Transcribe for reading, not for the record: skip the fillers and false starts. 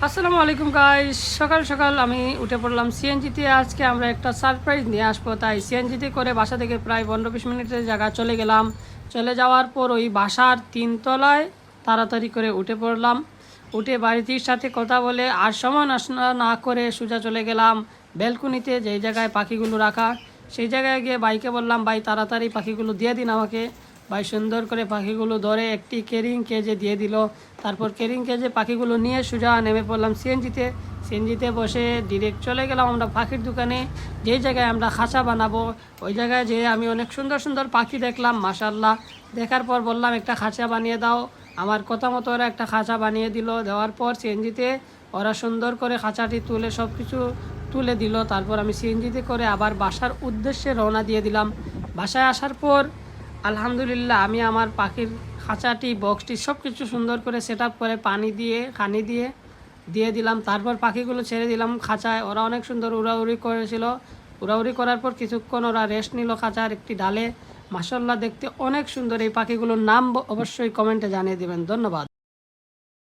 আসসালামু আলাইকুম গাইস, সকাল সকাল আমি উঠে পড়লাম সিএনজিতে। আজকে আমরা একটা সারপ্রাইজ নিয়ে আসবো, তাই সিএনজিতে করে বাসা থেকে প্রায় 15-20 মিনিটের জায়গা চলে গেলাম। চলে যাওয়ার পর ওই বাসার 3 তলায় তাড়াতাড়ি করে উঠে পড়লাম। উঠে বাড়িটির সাথে কথা বলে আর সময় নষ্ট না করে সোজা চলে গেলাম ব্যালকনিতে, যেই জায়গায় পাখিগুলো রাখা। সেই জায়গায় গিয়ে ভাইকে বললাম, ভাই তাড়াতাড়ি পাখিগুলো দিয়ে দিন আমাকে। ভাই সুন্দর করে পাখিগুলো ধরে একটি ক্যারিং কেজে দিয়ে দিল। তারপর ক্যারিং কেজে পাখিগুলো নিয়ে সোজা নেমে পড়লাম সিএনজিতে। সিএনজিতে বসে ডিরেক্ট চলে গেলাম আমরা পাখির দোকানে, যেই জায়গায় আমরা খাঁচা বানাবো। ওই জায়গায় যেয়ে আমি অনেক সুন্দর সুন্দর পাখি দেখলাম, মাশাআল্লাহ। দেখার পর বললাম একটা খাঁচা বানিয়ে দাও। আমার কথা মতো ওরা একটা খাঁচা বানিয়ে দিল। দেওয়ার পর সিএনজিতে ওরা সুন্দর করে খাঁচাটি তুলে সব কিছু তুলে দিল। তারপর আমি সিএনজিতে করে আবার বাসার উদ্দেশ্যে রওনা দিয়ে দিলাম। বাসায় আসার পর আলহামদুলিল্লাহ আমি আমার পাখির খাঁচাটি বক্সটি সব কিছু সুন্দর করে সেট করে পানি দিয়ে দিয়ে দিলাম। তারপর পাখিগুলো ছেড়ে দিলাম খাঁচায়। ওরা অনেক সুন্দর উড়াউড়ি করেছিল। উড়াউড়ি করার পর কিছুক্ষণ ওরা রেস্ট নিল খাঁচার একটি ডালে। মাশাআল্লাহ, দেখতে অনেক সুন্দর এই পাখিগুলোর নাম অবশ্যই কমেন্টে জানিয়ে দেবেন। ধন্যবাদ।